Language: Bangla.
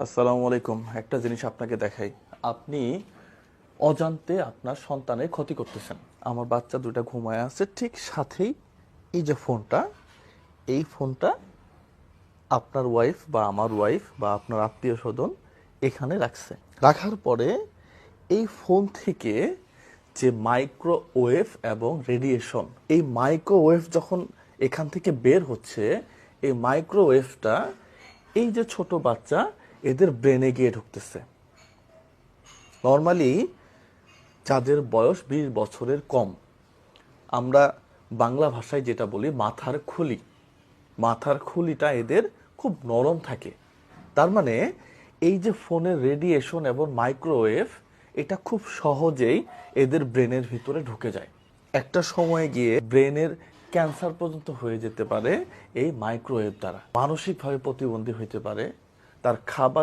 আসসালামু আলাইকুম। একটা জিনিস আপনাকে দেখাই। আপনি অজান্তে আপনার সন্তানের ক্ষতি করতেছেন। আমার বাচ্চা দুটা ঘুমায় আছে, ঠিক সাথেই এই যে ফোনটা, এই ফোনটা আপনার ওয়াইফ বা আমার ওয়াইফ বা আপনার আত্মীয় স্বজন এখানে রাখছে। রাখার পরে এই ফোন থেকে যে মাইক্রোওয়েভ এবং রেডিয়েশন, এই মাইক্রোওয়েভ যখন এখান থেকে বের হচ্ছে, এই মাইক্রোওয়েভটা এই যে ছোট বাচ্চা এদের ব্রেনে গিয়ে ঢুকতেছে। নর্মালি যাদের বয়স 20 বছরের কম, আমরা বাংলা ভাষায় যেটা বলি মাথার খুলি, মাথার খুলিটা এদের খুব নরম থাকে। তার মানে এই যে ফোনের রেডিয়েশন এবং মাইক্রোওয়েভ, এটা খুব সহজেই এদের ব্রেনের ভিতরে ঢুকে যায়। একটা সময় গিয়ে ব্রেনের ক্যান্সার পর্যন্ত হয়ে যেতে পারে এই মাইক্রোওয়েভ দ্বারা। মানসিকভাবে প্রতিবন্ধী হতে পারে, তার খাবার